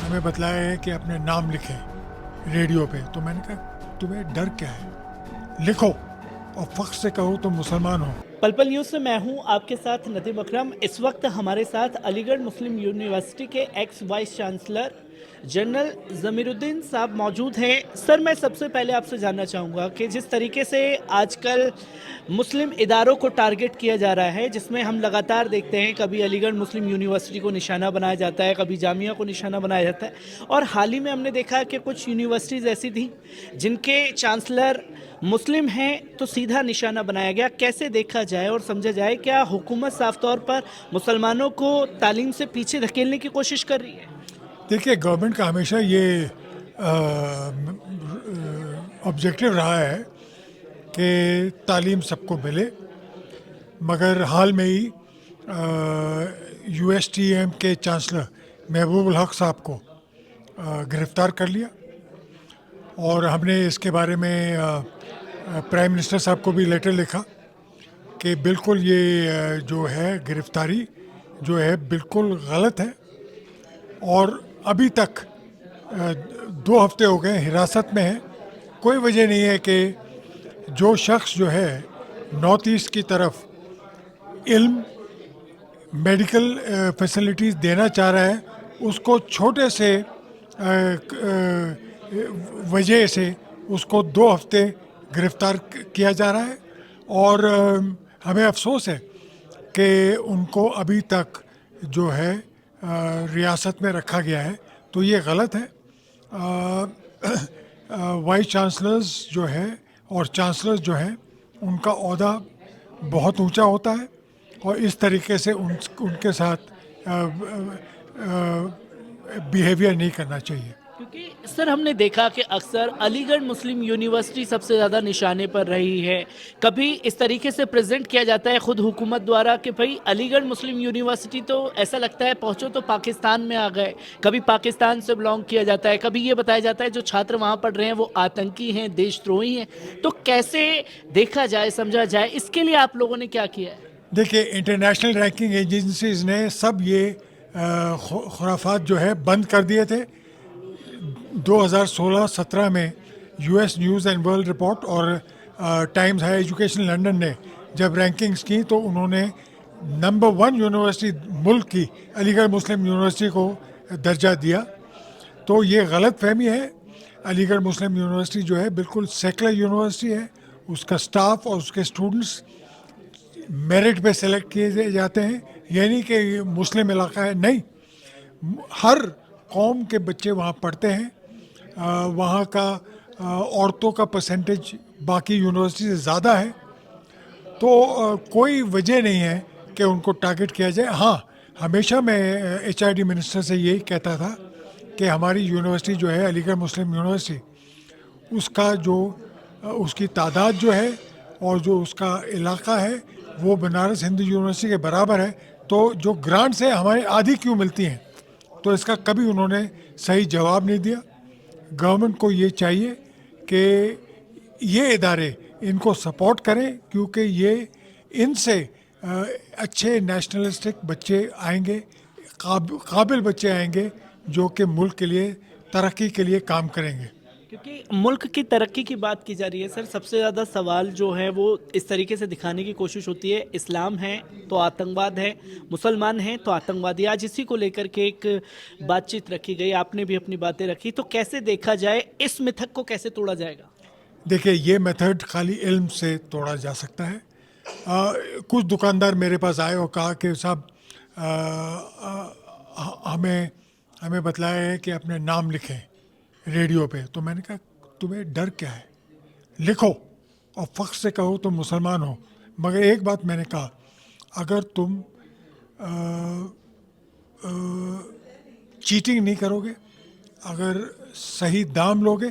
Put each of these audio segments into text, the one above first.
हमें बतलाया है कि अपने नाम लिखें रेडियो पे। तो मैंने कहा तुम्हें डर क्या है, लिखो और फख्र से कहो तुम मुसलमान हो। पल पल न्यूज़ से मैं हूं आपके साथ नदीम अकरम। इस वक्त हमारे साथ अलीगढ़ मुस्लिम यूनिवर्सिटी के x vice chancellor general Zamiruddin साहब मौजूद हैं। सर, मैं सबसे पहले आपसे जानना चाहूँगा कि जिस तरीके से आजकल मुस्लिम इदारों को टारगेट किया जा रहा है, जिसमें हम लगातार देखते हैं कभी अलीगढ़ मुस्लिम यूनिवर्सिटी को निशाना बनाया जाता है, कभी जामिया को निशाना बनाया जाता है, और हाल ही में हमने देखा कि कुछ यूनिवर्सिटीज़ ऐसी थी जिनके चांसलर मुस्लिम हैं तो सीधा निशाना बनाया गया। कैसे देखा जाए और समझा जाए, क्या हुकूमत साफ तौर पर मुसलमानों को तालीम से पीछे धकेलने की कोशिश कर रही है? देखिए, गवर्नमेंट का हमेशा ये ऑब्जेक्टिव रहा है कि तालीम सबको मिले, मगर हाल में ही यूएसटीएम के चांसलर महबूबुल हक साहब को गिरफ़्तार कर लिया, और हमने इसके बारे में प्राइम मिनिस्टर साहब को भी लेटर लिखा कि बिल्कुल ये जो है गिरफ़्तारी जो है बिल्कुल गलत है, और अभी तक 2 हफ्ते हो गए हिरासत में है। कोई वजह नहीं है कि जो शख्स जो है नॉर्थ ईस्ट की तरफ इल्म मेडिकल फैसिलिटीज़ देना चाह रहा है, उसको छोटे से वजह से उसको 2 हफ्ते गिरफ़्तार किया जा रहा है। और हमें अफसोस है कि उनको अभी तक जो है रियासत में रखा गया है, तो ये गलत है। वाइस चांसलर्स जो है और चांसलर्स जो हैं उनका ओहदा बहुत ऊंचा होता है, और इस तरीके से उनके साथ बिहेवियर नहीं करना चाहिए। क्योंकि सर, हमने देखा कि अक्सर अलीगढ़ मुस्लिम यूनिवर्सिटी सबसे ज़्यादा निशाने पर रही है। कभी इस तरीके से प्रेजेंट किया जाता है खुद हुकूमत द्वारा कि भाई अलीगढ़ मुस्लिम यूनिवर्सिटी तो ऐसा लगता है पहुंचो तो पाकिस्तान में आ गए। कभी पाकिस्तान से बिलोंग किया जाता है, कभी ये बताया जाता है जो छात्र वहाँ पढ़ रहे हैं वो आतंकी हैं, देशद्रोही हैं। तो कैसे देखा जाए, समझा जाए, इसके लिए आप लोगों ने क्या किया है? देखिए, इंटरनेशनल रैंकिंग एजेंसीज ने सब ये खुराफात जो है बंद कर दिए थे। 2016-17 में US news and world report और टाइम्स हाई एजुकेशन लंदन ने जब रैंकिंग्स की तो उन्होंने नंबर 1 यूनिवर्सिटी मुल्क की अलीगढ़ मुस्लिम यूनिवर्सिटी को दर्जा दिया। तो ये गलत फहमी है। अलीगढ़ मुस्लिम यूनिवर्सिटी जो है बिल्कुल सेकुलर यूनिवर्सिटी है। उसका स्टाफ और उसके स्टूडेंट्स मेरिट पे सेलेक्ट किए जाते हैं, यानी कि ये मुस्लिम इलाका है नहीं, हर कौम के बच्चे वहाँ पढ़ते हैं। वहाँ का औरतों का परसेंटेज बाकी यूनिवर्सिटी से ज़्यादा है, तो कोई वजह नहीं है कि उनको टारगेट किया जाए। हाँ, हमेशा मैं एचआरडी मिनिस्टर से यही कहता था कि हमारी यूनिवर्सिटी जो है अलीगढ़ मुस्लिम यूनिवर्सिटी, उसका जो उसकी तादाद जो है और जो उसका इलाका है वो बनारस हिंदू यूनिवर्सिटी के बराबर है, तो जो ग्रांट्स है हमारी आधी क्यों मिलती हैं? तो इसका कभी उन्होंने सही जवाब नहीं दिया। गवर्नमेंट को ये चाहिए कि ये इदारे इनको सपोर्ट करें, क्योंकि ये इनसे अच्छे नेशनलिस्टिक बच्चे आएंगे, काबिल बच्चे आएंगे जो कि मुल्क के लिए तरक्की के लिए काम करेंगे। क्योंकि मुल्क की तरक्की की बात की जा रही है सर, सबसे ज़्यादा सवाल जो है वो इस तरीके से दिखाने की कोशिश होती है, इस्लाम है तो आतंकवाद है, मुसलमान हैं तो आतंकवादी। आज इसी को लेकर के एक बातचीत रखी गई, आपने भी अपनी बातें रखी। तो कैसे देखा जाए, इस मिथक को कैसे तोड़ा जाएगा? देखिए, ये मेथड खाली इल्म से तोड़ा जा सकता है। कुछ दुकानदार मेरे पास आए और कहा कि साहब हमें बतलाया है कि अपने नाम लिखें रेडियो पे। तो मैंने कहा तुम्हें डर क्या है, लिखो और फख्र से कहो तुम मुसलमान हो। मगर एक बात मैंने कहा, अगर तुम चीटिंग नहीं करोगे, अगर सही दाम लोगे,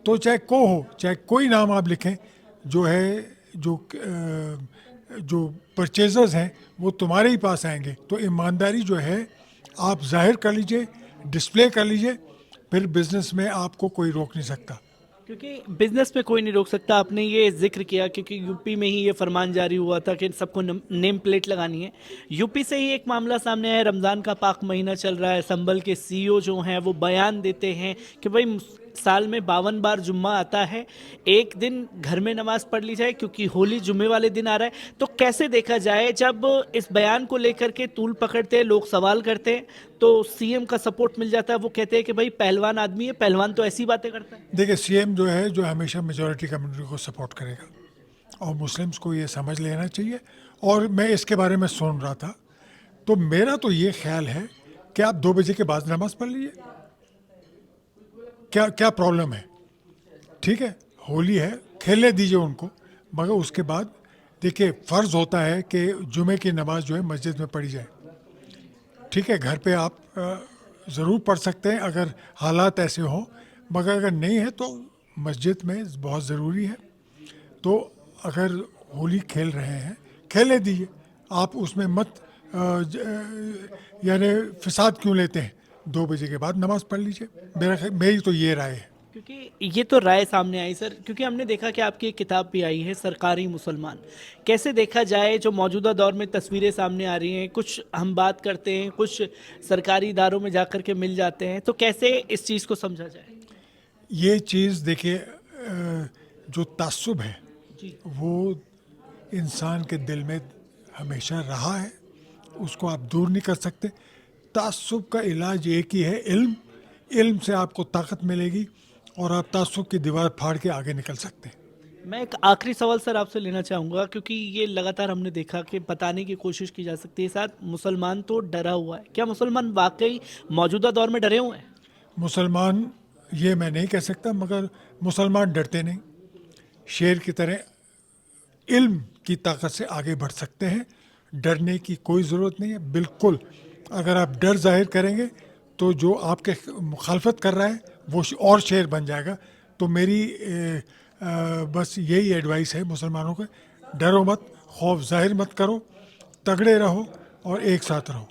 तो चाहे को हो चाहे कोई नाम आप लिखें, जो है जो परचेजर्स हैं वो तुम्हारे ही पास आएंगे। तो ईमानदारी जो है आप जाहिर कर लीजिए, डिस्प्ले कर लीजिए, फिर बिजनेस में आपको कोई रोक नहीं सकता। क्योंकि बिजनेस में कोई नहीं रोक सकता। आपने ये जिक्र किया क्योंकि यूपी में ही ये फरमान जारी हुआ था कि सबको नेम प्लेट लगानी है। यूपी से ही एक मामला सामने आया, रमज़ान का पाक महीना चल रहा है, संभल के सीईओ जो हैं वो बयान देते हैं कि भाई साल में 52 बार जुम्मा आता है, एक दिन घर में नमाज पढ़ ली जाए क्योंकि होली जुम्मे वाले दिन आ रहा है। तो कैसे देखा जाए जब इस बयान को लेकर के तूल पकड़ते हैं, लोग सवाल करते हैं, तो सीएम का सपोर्ट मिल जाता है, वो कहते हैं कि भाई पहलवान आदमी है, पहलवान तो ऐसी बातें करता है। देखिए, सीएम जो है जो हमेशा मेजॉरिटी कम्युनिटी को सपोर्ट करेगा और मुस्लिम्स को ये समझ लेना चाहिए। और मैं इसके बारे में सुन रहा था, तो मेरा तो ये ख्याल है कि आप 2 बजे के बाद नमाज पढ़ लीजिए, क्या क्या प्रॉब्लम है? ठीक है, होली है, खेलने दीजिए उनको, मगर उसके बाद देखिए फ़र्ज़ होता है कि जुमे की नमाज जो है मस्जिद में पढ़ी जाए। ठीक है, घर पे आप ज़रूर पढ़ सकते हैं अगर हालात ऐसे हों, मगर अगर नहीं है तो मस्जिद में बहुत ज़रूरी है। तो अगर होली खेल रहे हैं, खेलने दीजिए, आप उसमें मत यानी फ़साद क्यों लेते हैं? 2 बजे के बाद नमाज़ पढ़ लीजिए, मेरी तो ये राय है। क्योंकि ये तो राय सामने आई सर, क्योंकि हमने देखा कि आपकी एक किताब भी आई है सरकारी मुसलमान। कैसे देखा जाए जो मौजूदा दौर में तस्वीरें सामने आ रही हैं, कुछ हम बात करते हैं, कुछ सरकारी इदारों में जाकर के मिल जाते हैं, तो कैसे इस चीज़ को समझा जाए? ये चीज़ देखिए, जो तासुब है जी। वो इंसान के दिल में हमेशा रहा है, उसको आप दूर नहीं कर सकते। तासुब का इलाज एक ही है, इल्म। इल्म से आपको ताकत मिलेगी और आप तासुब की दीवार फाड़ के आगे निकल सकते हैं। मैं एक आखिरी सवाल सर आपसे लेना चाहूँगा, क्योंकि ये लगातार हमने देखा कि बताने की कोशिश की जा सकती है साथ मुसलमान तो डरा हुआ है। क्या मुसलमान वाकई मौजूदा दौर में डरे हुए हैं? मुसलमान, ये मैं नहीं कह सकता, मगर मुसलमान डरते नहीं, शेर की तरह इल्म की ताकत से आगे बढ़ सकते हैं। डरने की कोई ज़रूरत नहीं है, बिल्कुल। अगर आप डर जाहिर करेंगे तो जो आपके मुखालफत कर रहा है वो और शेर बन जाएगा। तो मेरी बस यही एडवाइस है मुसलमानों को, डरो मत, खौफ जाहिर मत करो, तगड़े रहो और एक साथ रहो।